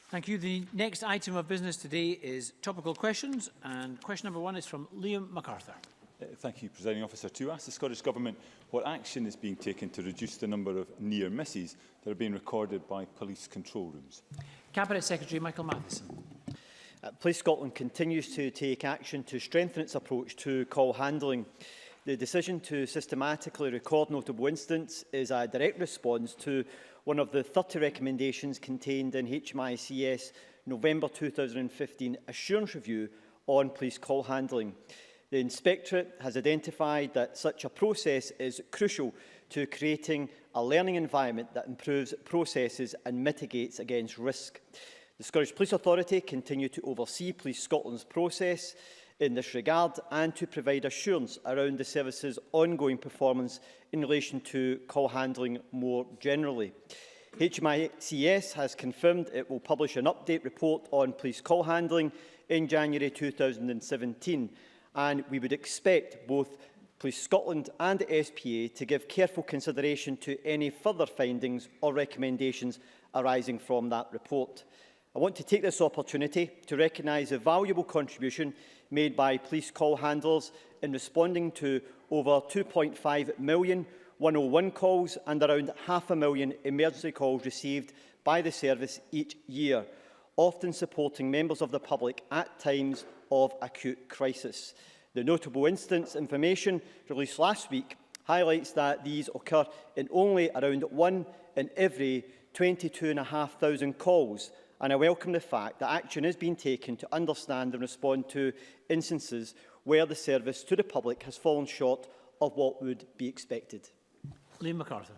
Thank you. The next item of business today is topical questions, and question number 1 is from Liam MacArthur. Thank you, Presiding Officer. To ask the Scottish Government what action is being taken to reduce the number of near misses that are being recorded by police control rooms. Cabinet Secretary Michael Matheson. Police Scotland continues to take action to strengthen its approach to call handling. The decision to systematically record notable incidents is a direct response to one of the 30 recommendations contained in HMICS November 2015 Assurance Review on police call handling. The Inspectorate has identified that such a process is crucial to creating a learning environment that improves processes and mitigates against risk. The Scottish Police Authority continue to oversee Police Scotland's process in this regard and to provide assurance around the service's ongoing performance in relation to call handling more generally. HMICS has confirmed it will publish an update report on police call handling in January 2017, and we would expect both Police Scotland and the SPA to give careful consideration to any further findings or recommendations arising from that report. I want to take this opportunity to recognise the valuable contribution made by police call handlers in responding to over 2.5 million 101 calls and around 500,000 emergency calls received by the service each year, often supporting members of the public at times of acute crisis. The notable incidents information released last week highlights that these occur in only around 1 in every 22,500 calls, and I welcome the fact that action is being taken to understand and respond to instances where the service to the public has fallen short of what would be expected. Liam MacArthur.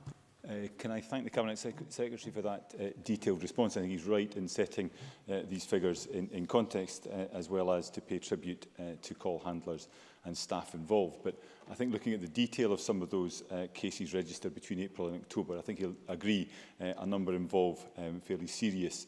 Can I thank the Cabinet Secretary for that detailed response? I think he's right in setting these figures in context, as well as to pay tribute to call handlers and staff involved. But I think looking at the detail of some of those cases registered between April and October, I think he'll agree a number involve fairly serious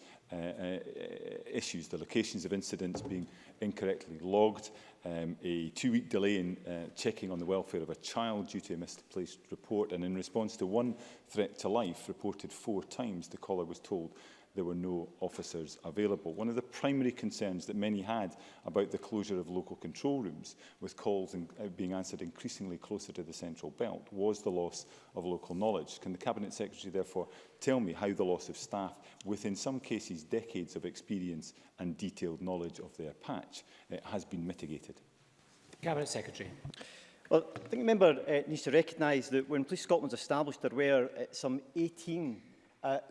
issues. The locations of incidents being incorrectly logged, a 2-week delay in checking on the welfare of a child due to a misplaced report, and in response to one threat to life reported 4 times, the caller was told there were no officers available. One of the primary concerns that many had about the closure of local control rooms, with calls being answered increasingly closer to the central belt, was the loss of local knowledge. Can the Cabinet Secretary therefore tell me how the loss of staff, with in some cases decades of experience and detailed knowledge of their patch, has been mitigated? Cabinet Secretary. Well, I think the member needs to recognise that when Police Scotland was established, there were some 18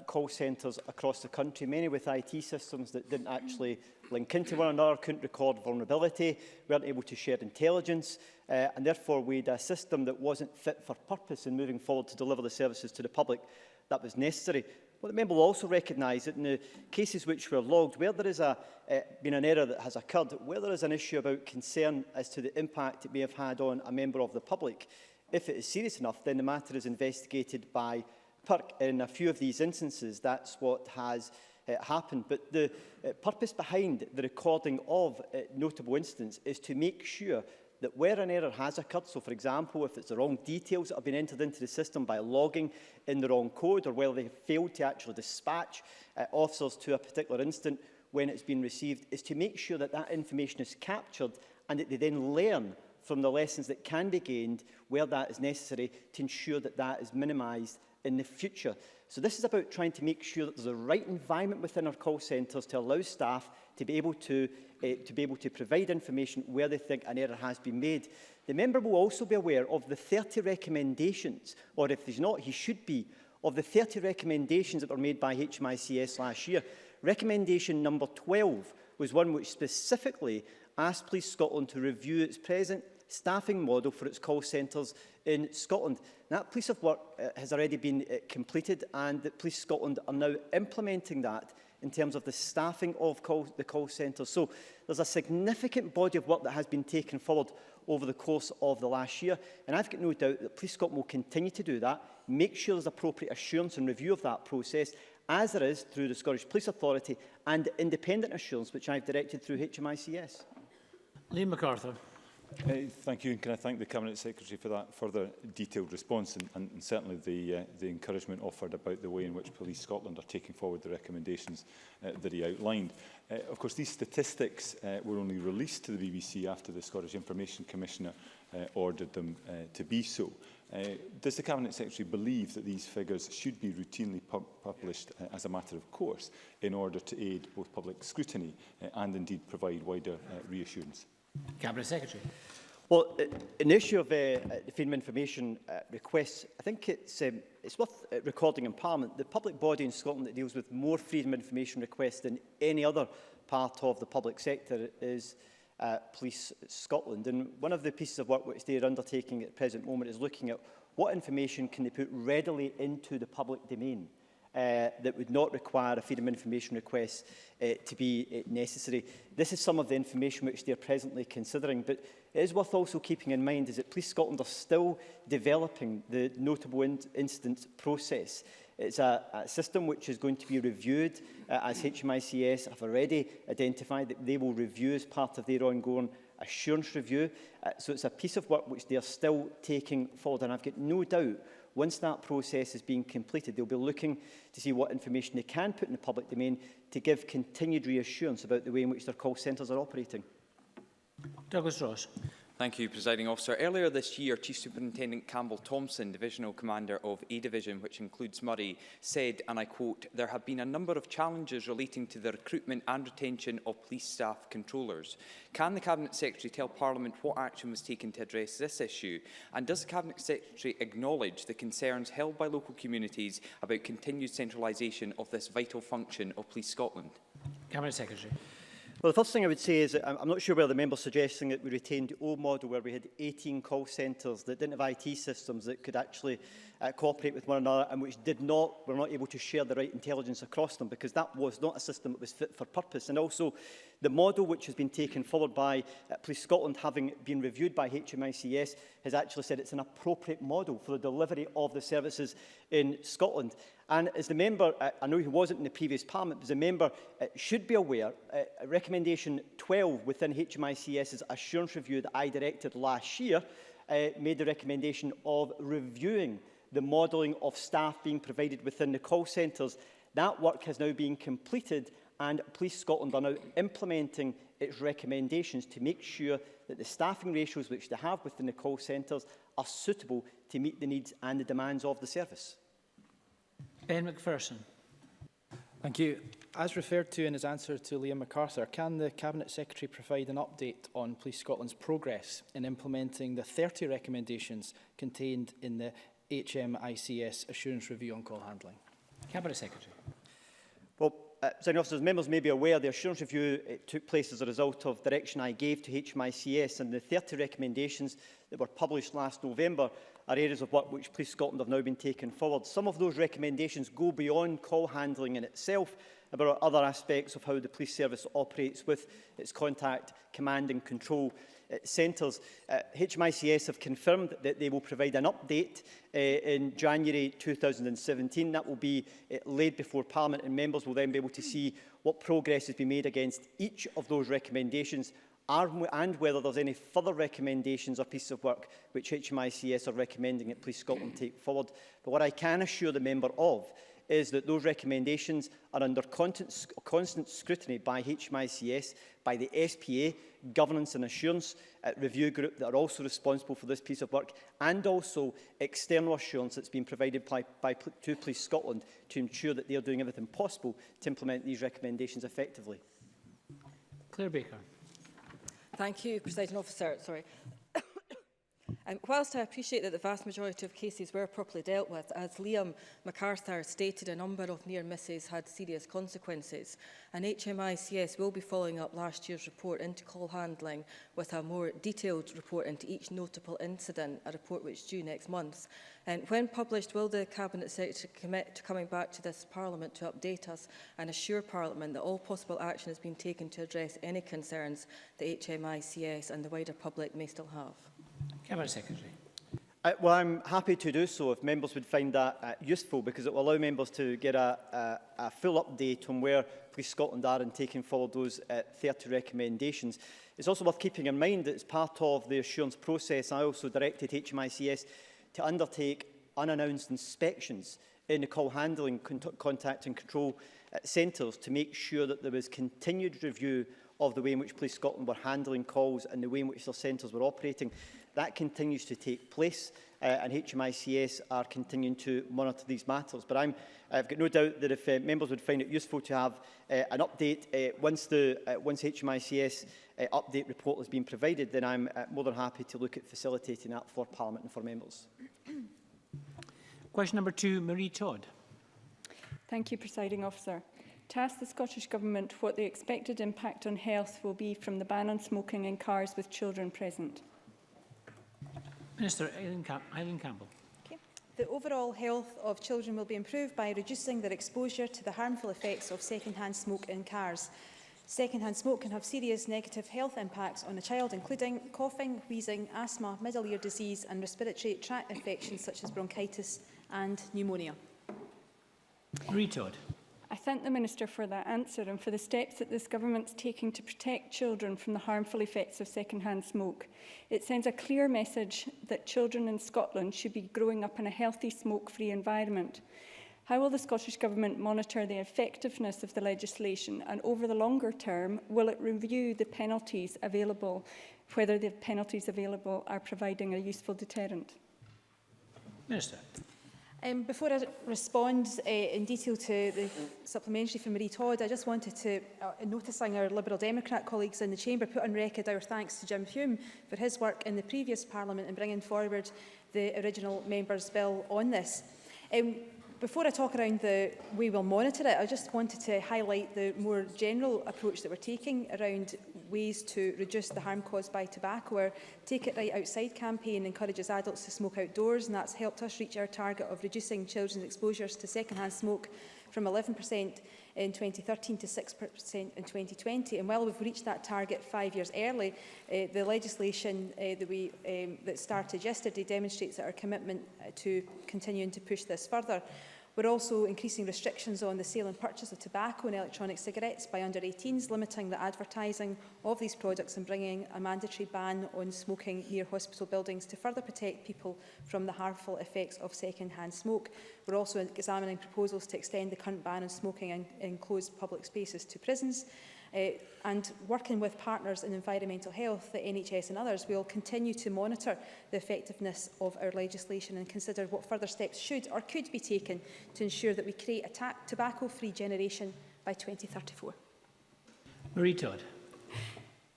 call centres across the country, many with IT systems that didn't actually link into one another, couldn't record vulnerability, weren't able to share intelligence, and therefore we had a system that wasn't fit for purpose in moving forward to deliver the services to the public that was necessary. Well, the member will also recognise that in the cases which were logged, where there is been an error that has occurred, where there is an issue about concern as to the impact it may have had on a member of the public, if it is serious enough, then the matter is investigated by PERC. In a few of these instances, that's what has happened. But the purpose behind the recording of notable incidents is to make sure that where an error has occurred, so for example, if it's the wrong details that have been entered into the system by logging in the wrong code, or whether they have failed to actually dispatch officers to a particular incident when it's been received, is to make sure that that information is captured and that they then learn from the lessons that can be gained where that is necessary to ensure that that is minimised in the future. So this is about trying to make sure that there's a right environment within our call centres to allow staff to be able to provide information where they think an error has been made. The member will also be aware of the 30 recommendations, or if he's not, he should be, of the 30 recommendations that were made by HMICS last year. Recommendation number 12 was one which specifically asked Police Scotland to review its present staffing model for its call centres in Scotland. That piece of work has already been completed, and the Police Scotland are now implementing that in terms of the staffing of the call centres. So there's a significant body of work that has been taken forward over the course of the last year, and I've got no doubt that Police Scotland will continue to do that, make sure there's appropriate assurance and review of that process, as there is through the Scottish Police Authority and independent assurance, which I've directed through HMICS. Liam MacArthur. Thank you, and can I thank the Cabinet Secretary for that further detailed response and certainly the encouragement offered about the way in which Police Scotland are taking forward the recommendations that he outlined. Of course, these statistics were only released to the BBC after the Scottish Information Commissioner ordered them to be so. Does the Cabinet Secretary believe that these figures should be routinely published as a matter of course in order to aid both public scrutiny and indeed provide wider reassurance? Cabinet Secretary. Well, an issue of freedom of information requests, I think it's worth recording in Parliament. The public body in Scotland that deals with more freedom of information requests than any other part of the public sector is Police Scotland. And one of the pieces of work which they are undertaking at the present moment is looking at what information can they put readily into the public domain that would not require a freedom of information request to be necessary. This is some of the information which they are presently considering, but it is worth also keeping in mind is that Police Scotland are still developing the notable incidents process. It's a system which is going to be reviewed as HMICS have already identified that they will review as part of their ongoing assurance review. So it's a piece of work which they are still taking forward, and I've got no doubt once that process is being completed, they'll be looking to see what information they can put in the public domain to give continued reassurance about the way in which their call centres are operating. Douglas Ross. Thank you, Presiding Officer. Earlier this year, Chief Superintendent Campbell Thompson, Divisional Commander of A Division, which includes Murray, said, and I quote, "There have been a number of challenges relating to the recruitment and retention of police staff controllers." Can the Cabinet Secretary tell Parliament what action was taken to address this issue? And does the Cabinet Secretary acknowledge the concerns held by local communities about continued centralisation of this vital function of Police Scotland? Cabinet Secretary. Well, the first thing I would say is that I'm not sure whether the member is suggesting that we retained the old model where we had 18 call centres that didn't have IT systems that could actually cooperate with one another and which were not able to share the right intelligence across them, because that was not a system that was fit for purpose. And also, the model which has been taken forward by Police Scotland, having been reviewed by HMICS, has actually said it's an appropriate model for the delivery of the services in Scotland. And as the member, I know he wasn't in the previous Parliament, but as a member should be aware, recommendation 12 within HMICS's assurance review that I directed last year made the recommendation of reviewing the modelling of staff being provided within the call centres. That work has now been completed, and Police Scotland are now implementing its recommendations to make sure that the staffing ratios which they have within the call centres are suitable to meet the needs and the demands of the service. Ben McPherson. Thank you. As referred to in his answer to Liam MacArthur, can the Cabinet Secretary provide an update on Police Scotland's progress in implementing the 30 recommendations contained in the HMICS Assurance Review on Call Handling? Cabinet Secretary. Well, Officers, members may be aware the assurance review took place as a result of direction I gave to HMICS, and the 30 recommendations that were published last November are areas of work which Police Scotland have now been taken forward. Some of those recommendations go beyond call handling in itself, but are other aspects of how the police service operates with its contact, command and control centres. HMICS have confirmed that they will provide an update in January 2017. That will be laid before Parliament, and members will then be able to see what progress has been made against each of those recommendations, and whether there's any further recommendations or pieces of work which HMICS are recommending that Police Scotland take forward. But what I can assure the member of is that those recommendations are under constant scrutiny by HMICS, by the SPA, Governance and Assurance Review Group that are also responsible for this piece of work, and also external assurance that's been provided to Police Scotland to ensure that they are doing everything possible to implement these recommendations effectively. Claire Baker. Thank you, Presiding Officer. Whilst I appreciate that the vast majority of cases were properly dealt with, as Liam MacArthur stated, a number of near misses had serious consequences, and HMICS will be following up last year's report into call handling with a more detailed report into each notable incident, a report which is due next month. And when published, will the Cabinet Secretary commit to coming back to this Parliament to update us and assure Parliament that all possible action has been taken to address any concerns that HMICS and the wider public may still have? Cabinet Secretary. Well, I'm happy to do so if members would find that useful, because it will allow members to get a full update on where Police Scotland are in taking forward those 30 recommendations. It's also worth keeping in mind that as part of the assurance process, I also directed HMICS to undertake unannounced inspections in the call handling, contact and control centres to make sure that there was continued review of the way in which Police Scotland were handling calls and the way in which their centres were operating. That continues to take place, and HMICS are continuing to monitor these matters. But I've got no doubt that if members would find it useful to have an update once HMICS update report has been provided, then I'm more than happy to look at facilitating that for Parliament and for members. Question number 2, Marie Todd. Thank you, Presiding Officer. To ask the Scottish Government what the expected impact on health will be from the ban on smoking in cars with children present. Minister Eileen Campbell. Okay. The overall health of children will be improved by reducing their exposure to the harmful effects of second-hand smoke in cars. Second-hand smoke can have serious negative health impacts on a child, including coughing, wheezing, asthma, middle ear disease and respiratory tract infections such as bronchitis and pneumonia. Marie Todd. I thank the Minister for that answer and for the steps that this Government is taking to protect children from the harmful effects of second-hand smoke. It sends a clear message that children in Scotland should be growing up in a healthy, smoke-free environment. How will the Scottish Government monitor the effectiveness of the legislation, and over the longer term, will it review the penalties available, whether the penalties available are providing a useful deterrent? Minister. Before I respond in detail to the supplementary from Marie Todd, I just wanted to, noticing our Liberal Democrat colleagues in the Chamber, put on record our thanks to Jim Hume for his work in the previous Parliament in bringing forward the original member's bill on this. Before I talk around the way we'll monitor it, I just wanted to highlight the more general approach that we're taking around ways to reduce the harm caused by tobacco. Our Take It Right Outside campaign encourages adults to smoke outdoors, and that's helped us reach our target of reducing children's exposures to second-hand smoke from 11% in 2013 to 6% in 2020. And while we've reached that target 5 years early, the legislation that started yesterday demonstrates our commitment to continuing to push this further. We're also increasing restrictions on the sale and purchase of tobacco and electronic cigarettes by under-18s, limiting the advertising of these products and bringing a mandatory ban on smoking near hospital buildings to further protect people from the harmful effects of second-hand smoke. We're also examining proposals to extend the current ban on smoking in enclosed public spaces to prisons. And working with partners in environmental health, the NHS and others, we will continue to monitor the effectiveness of our legislation and consider what further steps should or could be taken to ensure that we create a tobacco-free generation by 2034. Marie Todd.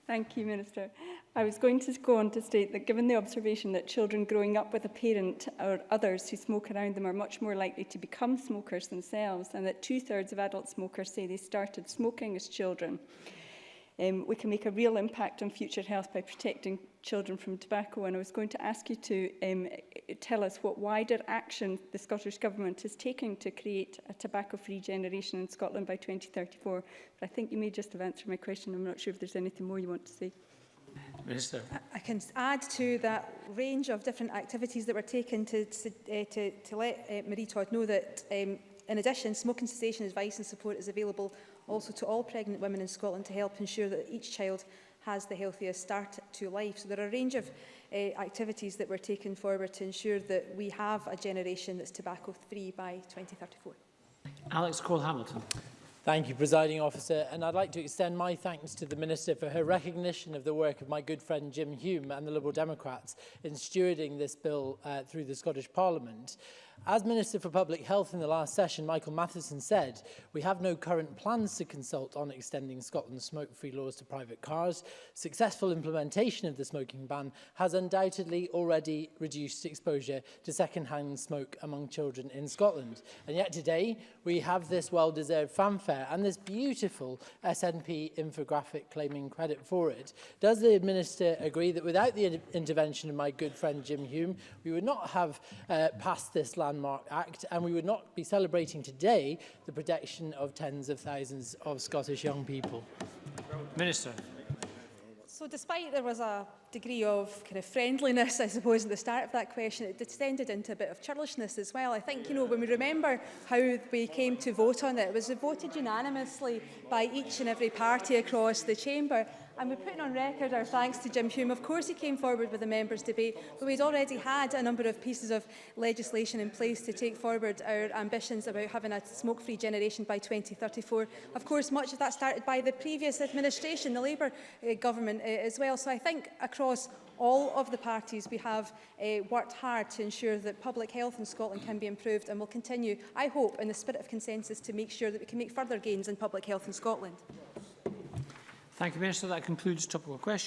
Thank you, Minister. I was going to go on to state that given the observation that children growing up with a parent or others who smoke around them are much more likely to become smokers themselves, and that 2/3 of adult smokers say they started smoking as children, we can make a real impact on future health by protecting children from tobacco. And I was going to ask you to tell us what wider action the Scottish Government is taking to create a tobacco-free generation in Scotland by 2034. But I think you may just have answered my question. I'm not sure if there's anything more you want to say. Minister. I can add to that range of different activities that we're taking to let Marie Todd know that, in addition, smoking cessation advice and support is available also to all pregnant women in Scotland to help ensure that each child has the healthiest start to life. So there are a range of activities that we're taking forward to ensure that we have a generation that's tobacco-free by 2034. Alex Cole-Hamilton. Thank you, Presiding Officer, and I'd like to extend my thanks to the Minister for her recognition of the work of my good friend Jim Hume and the Liberal Democrats in stewarding this bill through the Scottish Parliament. As Minister for Public Health in the last session, Michael Matheson said, we have no current plans to consult on extending Scotland's smoke-free laws to private cars. Successful implementation of the smoking ban has undoubtedly already reduced exposure to second-hand smoke among children in Scotland. And yet today, we have this well-deserved fanfare and this beautiful SNP infographic claiming credit for it. Does the Minister agree that without the intervention of my good friend Jim Hume, we would not have passed this landmark act, and we would not be celebrating today the protection of tens of thousands of Scottish young people? Minister. So despite there was a degree of kind of friendliness, I suppose, at the start of that question, it descended into a bit of churlishness as well. I think, you know, when we remember how we came to vote on it, it was voted unanimously by each and every party across the chamber. And we're putting on record our thanks to Jim Hume. Of course, he came forward with the members' debate, but we'd already had a number of pieces of legislation in place to take forward our ambitions about having a smoke-free generation by 2034. Of course, much of that started by the previous administration, the Labour government as well. So I think across all of the parties we have worked hard to ensure that public health in Scotland can be improved, and will continue, I hope, in the spirit of consensus to make sure that we can make further gains in public health in Scotland. Thank you, Minister. That concludes topical questions.